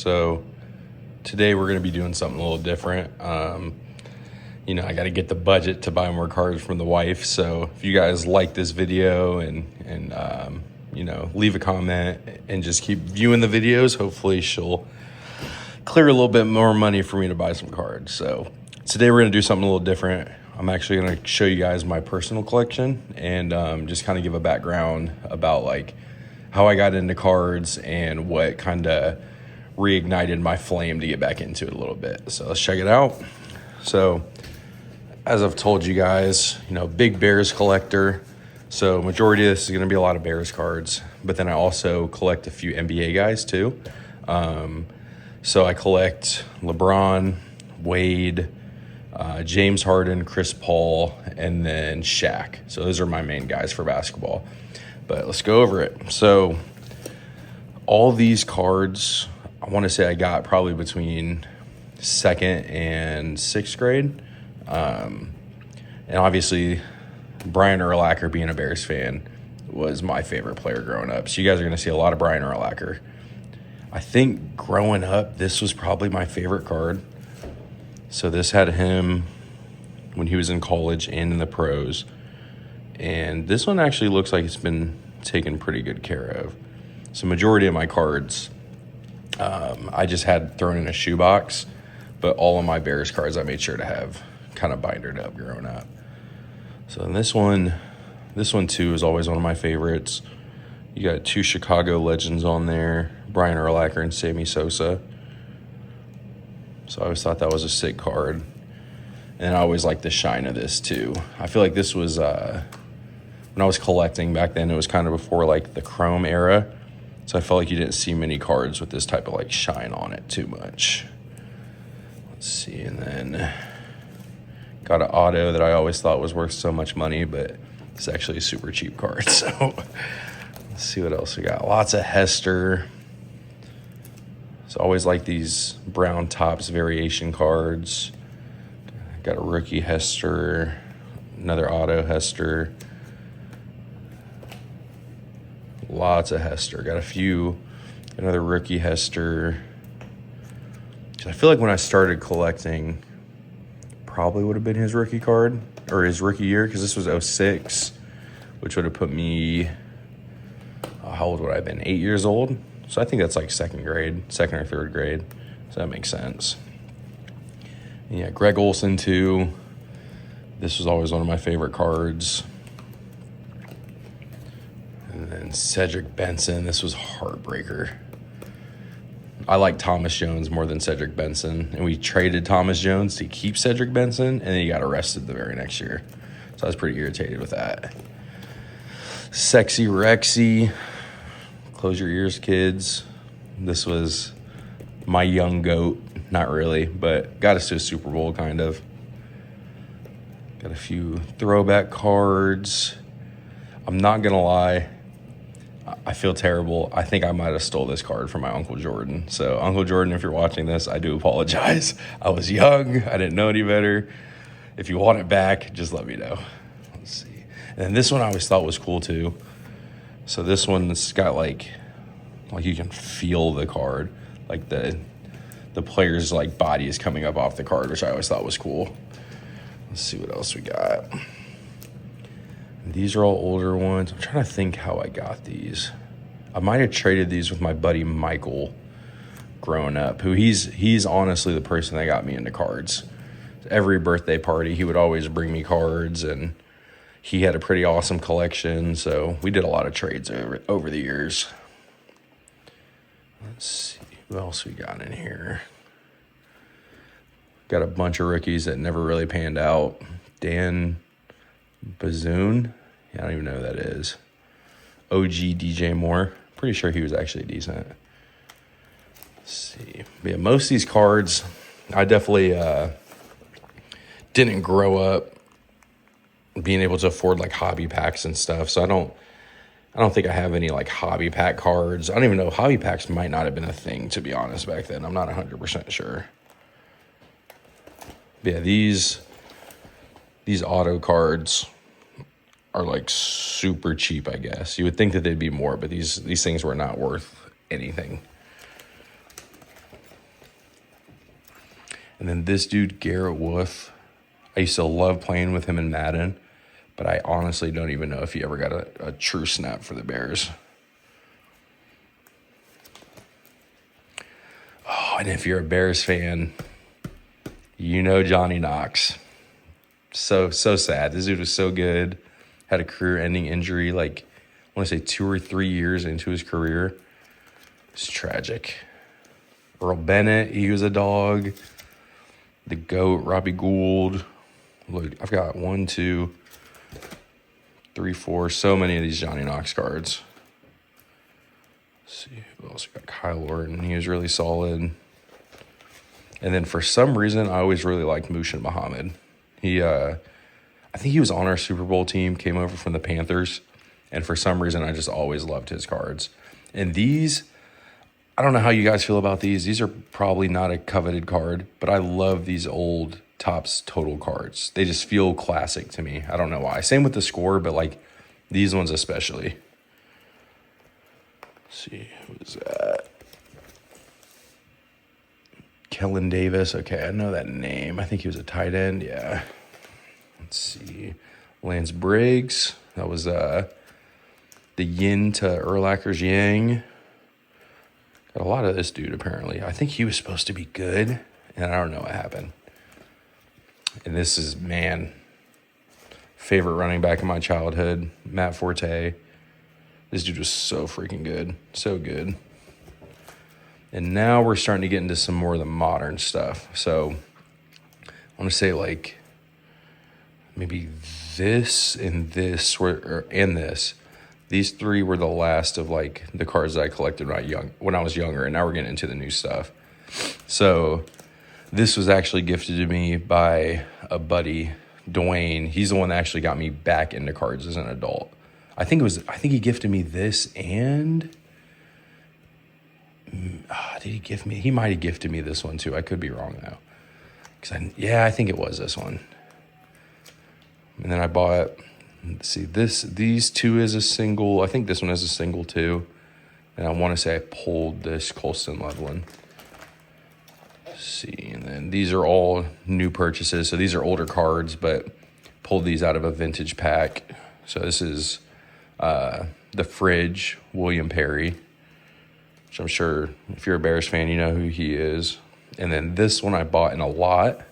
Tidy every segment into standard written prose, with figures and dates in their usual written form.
So today we're going to be doing something a little different. I got to get the budget to buy more cards from the wife. So if you guys like this video and leave a comment and just keep viewing the videos, hopefully she'll clear a little bit more money for me to buy some cards. So today we're going to do something a little different. I'm actually going to show you guys my personal collection and just kind of give a background about like how I got into cards and what kind of reignited my flame to get back into it a little bit. So let's check it out. So as I've told you guys, big Bears collector. So majority of this is going to be a lot of Bears cards, but then I also collect a few NBA guys too. So I collect LeBron, Wade, James Harden, Chris Paul, and then Shaq. So those are my main guys for basketball. But let's go over it. So all these cards, I want to say I got probably between 2nd and 6th grade. And obviously, Brian Urlacher, being a Bears fan, was my favorite player growing up. So you guys are going to see a lot of Brian Urlacher. I think growing up, this was probably my favorite card. So this had him when he was in college and in the pros. And this one actually looks like it's been taken pretty good care of. So majority of my cards I just had thrown in a shoebox, but all of my Bears cards I made sure to have kind of bindered up growing up. So in this one too is always one of my favorites. You got 2 Chicago legends on there, Brian Urlacher and Sammy Sosa. So I always thought that was a sick card. And I always liked the shine of this too. I feel like this was, when I was collecting back then, it was kind of before like the chrome era. So I felt like you didn't see many cards with this type of like shine on it too much. Let's see, and then got an auto that I always thought was worth so much money, but it's actually a super cheap card. So let's see what else we got. Lots of Hester. So always like these brown tops variation cards. Got a rookie Hester, another auto Hester. Lots of Hester. Got a few. Another rookie Hester. I feel like when I started collecting, probably would have been his rookie card or his rookie year, because this was 06, which would have put me, how old would I have been? 8 years old. So I think that's like 2nd or 3rd grade. So that makes sense. Yeah, Greg Olson too. This was always one of my favorite cards. And then Cedric Benson. This was heartbreaker. I like Thomas Jones more than Cedric Benson. And we traded Thomas Jones to keep Cedric Benson, and then he got arrested the very next year. So I was pretty irritated with that. Sexy Rexy. Close your ears, kids. This was my young GOAT. Not really, but got us to a Super Bowl, kind of. Got a few throwback cards. I'm not going to lie. I feel terrible. I think I might have stole this card from my Uncle Jordan. So, Uncle Jordan, if you're watching this, I do apologize. I was young. I didn't know any better. If you want it back, just let me know. Let's see. And then this one I always thought was cool, too. So, this one's got, like you can feel the card. Like, the player's, like, body is coming up off the card, which I always thought was cool. Let's see what else we got. These are all older ones. I'm trying to think how I got these. I might have traded these with my buddy Michael growing up, who he's honestly the person that got me into cards. Every birthday party, he would always bring me cards, and he had a pretty awesome collection, so we did a lot of trades over the years. Let's see what else we got in here. Got a bunch of rookies that never really panned out. Dan Bazoon. Yeah, I don't even know who that is. OG DJ Moore. Pretty sure he was actually decent. Let's see. But yeah, most of these cards, I definitely didn't grow up being able to afford like hobby packs and stuff. So I don't think I have any like hobby pack cards. I don't even know. Hobby packs might not have been a thing, to be honest, back then. I'm not 100% sure. But yeah, these auto cards are like super cheap, I guess. You would think that they'd be more, but these things were not worth anything. And then this dude, Garrett Wolf, I used to love playing with him in Madden, but I honestly don't even know if he ever got a true snap for the Bears. Oh, and if you're a Bears fan, you know Johnny Knox. So sad. This dude was so good. Had a career-ending injury, like, I want to say 2 or 3 years into his career. It's tragic. Earl Bennett, he was a dog. The GOAT, Robbie Gould. Look, I've got 1, 2, 3, 4, so many of these Johnny Knox cards. Let's see who else we got. Kyle Orton, he was really solid. And then for some reason, I always really liked Mushin Muhammad. I think he was on our Super Bowl team, came over from the Panthers, and for some reason, I just always loved his cards. And these, I don't know how you guys feel about these. These are probably not a coveted card, but I love these old Topps Total cards. They just feel classic to me. I don't know why. Same with the Score, but like these ones especially. Let's see, who is that? Kellen Davis. Okay, I know that name. I think he was a tight end. Yeah. Let's see. Lance Briggs. That was the yin to Urlacher's yang. Got a lot of this dude, apparently. I think he was supposed to be good, and I don't know what happened. And this is, man, favorite running back in my childhood, Matt Forte. This dude was so freaking good. So good. And now we're starting to get into some more of the modern stuff. So I want to say like maybe this and this and this. These three were the last of like the cards that I collected when I was younger, and now we're getting into the new stuff. So this was actually gifted to me by a buddy, Dwayne. He's the one that actually got me back into cards as an adult. I think he gifted me this, and did he gift me? He might have gifted me this one too. I could be wrong though. I think it was this one. And then I bought, let's see, these two is a single. I think this one is a single too. And I want to say I pulled this Colston Loveland. Let's see, and then these are all new purchases. So these are older cards, but pulled these out of a vintage pack. So this is the Fridge, William Perry, which I'm sure if you're a Bears fan, you know who he is. And then this one I bought in a lot.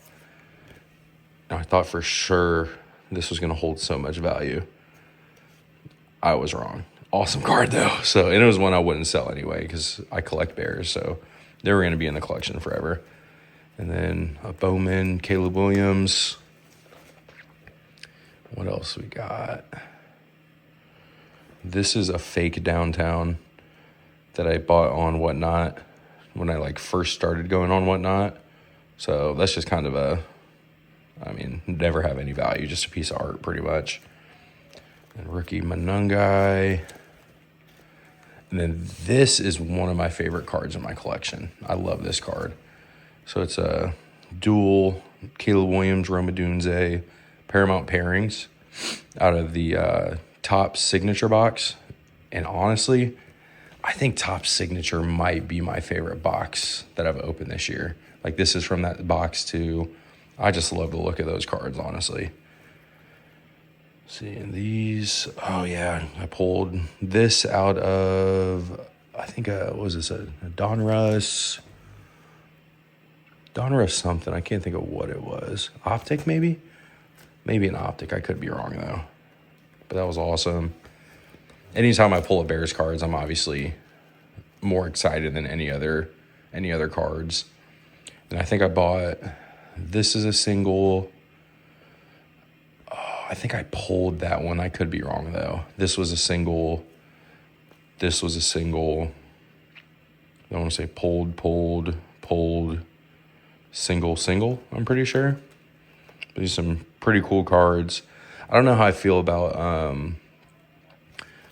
And I thought for sure this was going to hold so much value. I was wrong. Awesome card, though. So, and it was one I wouldn't sell anyway because I collect Bears, so they were going to be in the collection forever. And then a Bowman, Caleb Williams. What else we got? This is a fake downtown that I bought on Whatnot when I like first started going on Whatnot. So that's just kind of never have any value, just a piece of art pretty much. And rookie Manungai. And then this is one of my favorite cards in my collection. I love this card. So it's a dual Caleb Williams, Rome Odunze, Paramount pairings out of the Topps signature box. And honestly, I think Topps signature might be my favorite box that I've opened this year. Like this is from that box too. I just love the look of those cards, honestly. Seeing these, oh yeah, I pulled this out of, I think, what was this, a Donruss something. I can't think of what it was. Optic, maybe? Maybe an Optic. I could be wrong, though. But that was awesome. Anytime I pull a Bears cards, I'm obviously more excited than any other cards. And I think I bought, this is a single. I think I pulled that one. I could be wrong, though. This was a single. This was a single. I want to say pulled, single, I'm pretty sure. But these are some pretty cool cards. I don't know how I feel about,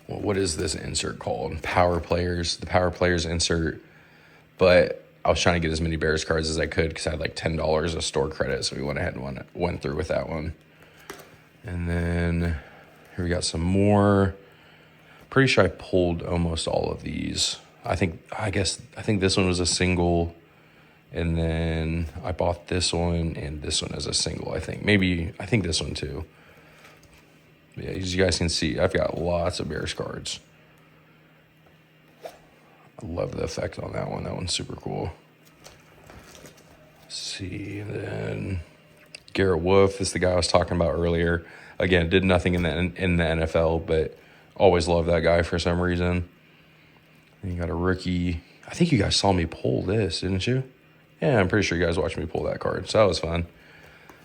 what is this insert called? Power Players. The Power Players insert. But I was trying to get as many Bears cards as I could because I had like $10 of store credit. So we went ahead and went through with that one. And then here we got some more. Pretty sure I pulled almost all of these. I think this one was a single. And then I bought this one and this one as a single, I think. I think this one too. Yeah, as you guys can see, I've got lots of Bears cards. I love the effect on that one. That one's super cool. Let's see, and then Garrett Wolfe is the guy I was talking about earlier. Again, did nothing in the NFL, but always loved that guy for some reason. And you got a rookie. I think you guys saw me pull this, didn't you? Yeah, I'm pretty sure you guys watched me pull that card, so that was fun.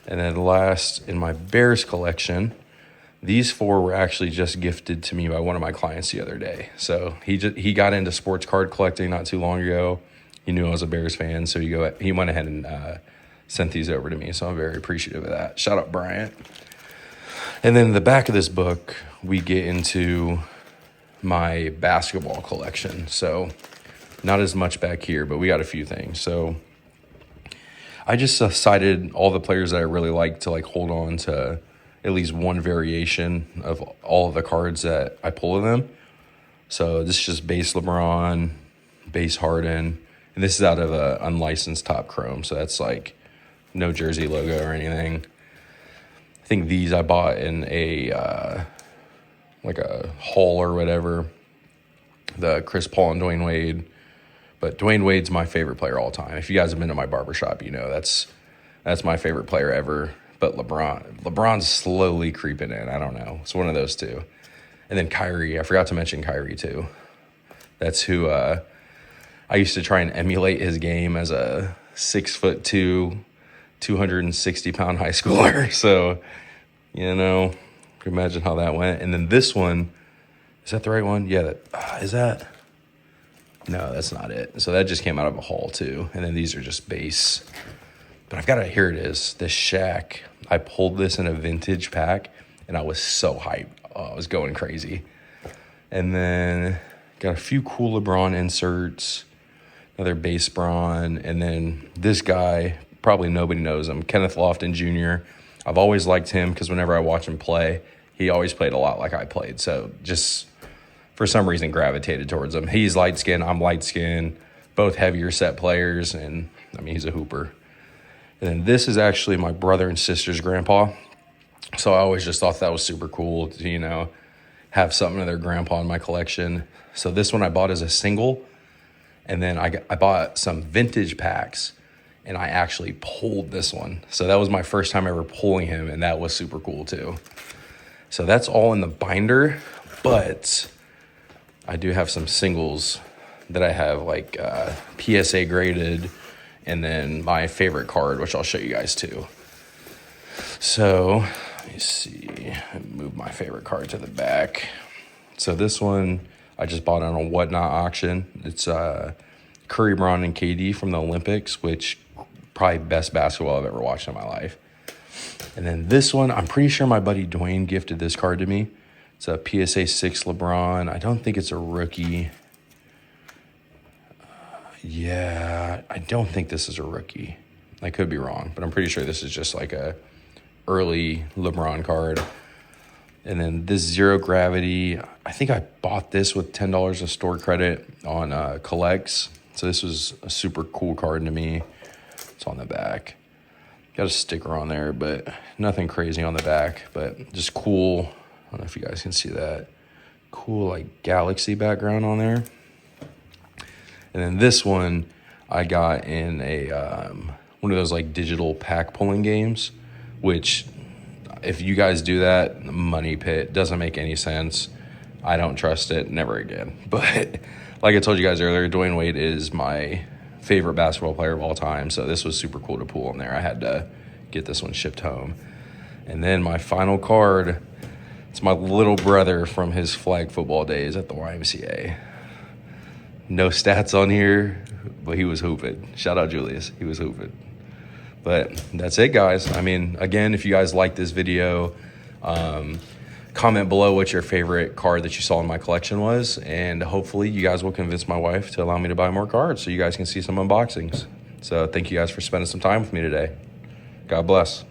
And then last, in my Bears collection, these 4 were actually just gifted to me by one of my clients the other day. So he got into sports card collecting not too long ago. He knew I was a Bears fan, so he went ahead and sent these over to me. So I'm very appreciative of that. Shout out Bryant. And then in the back of this book, we get into my basketball collection. So not as much back here, but we got a few things. So I just cited all the players that I really like to hold on to at least one variation of all of the cards that I pull of them. So this is just base LeBron, base Harden, and this is out of a unlicensed Top Chrome. So that's no jersey logo or anything. I think these I bought in a a haul or whatever. The Chris Paul and Dwayne Wade. But Dwayne Wade's my favorite player all time. If you guys have been to my barbershop, you know that's my favorite player ever. But LeBron's slowly creeping in. I don't know. It's one of those two. And then Kyrie. I forgot to mention Kyrie too. That's who I used to try and emulate his game as a 6'2", 260-pound high schooler. So, imagine how that went. And then this one, is that the right one? Yeah. Is that? No, that's not it. So that just came out of a haul too. And then these are just base. But here it is, this Shaq. I pulled this in a vintage pack, and I was so hyped. Oh, I was going crazy. And then got a few cool LeBron inserts, another base Bron, and then this guy, probably nobody knows him, Kenneth Lofton Jr. I've always liked him because whenever I watch him play, he always played a lot like I played. So just for some reason gravitated towards him. He's light-skinned, I'm light-skinned, both heavier set players, and, he's a hooper. And then this is actually my brother and sister's grandpa. So I always just thought that was super cool to, have something of their grandpa in my collection. So this one I bought as a single. And then I bought some vintage packs, and I actually pulled this one. So that was my first time ever pulling him, and that was super cool too. So that's all in the binder, but I do have some singles that I have PSA graded, and then my favorite card, which I'll show you guys too. So let me see, move my favorite card to the back. So this one I just bought on a Whatnot auction. It's Curry, Bron, and KD from the Olympics, which probably best basketball I've ever watched in my life. And then this one, I'm pretty sure my buddy Dwayne gifted this card to me. It's a PSA 6 LeBron. I don't think it's a rookie. Yeah, I don't think this is a rookie. I could be wrong, but I'm pretty sure this is just a early LeBron card. And then this Zero Gravity, I think I bought this with $10 of store credit on Collects. So this was a super cool card to me. It's on the back. Got a sticker on there, but nothing crazy on the back, but just cool. I don't know if you guys can see that. Cool galaxy background on there. And then this one I got in a one of those digital pack pulling games, which if you guys do that, money pit, doesn't make any sense. I don't trust it, never again. But like I told you guys earlier, Dwayne Wade is my favorite basketball player of all time, so this was super cool to pull in there. I had to get this one shipped home. And then my final card, it's my little brother from his flag football days at the YMCA. No stats on here, but he was hooping. Shout out Julius. He was hooping. But that's it, guys. Again, if you guys like this video, comment below what your favorite card that you saw in my collection was. And hopefully you guys will convince my wife to allow me to buy more cards so you guys can see some unboxings. So thank you guys for spending some time with me today. God bless.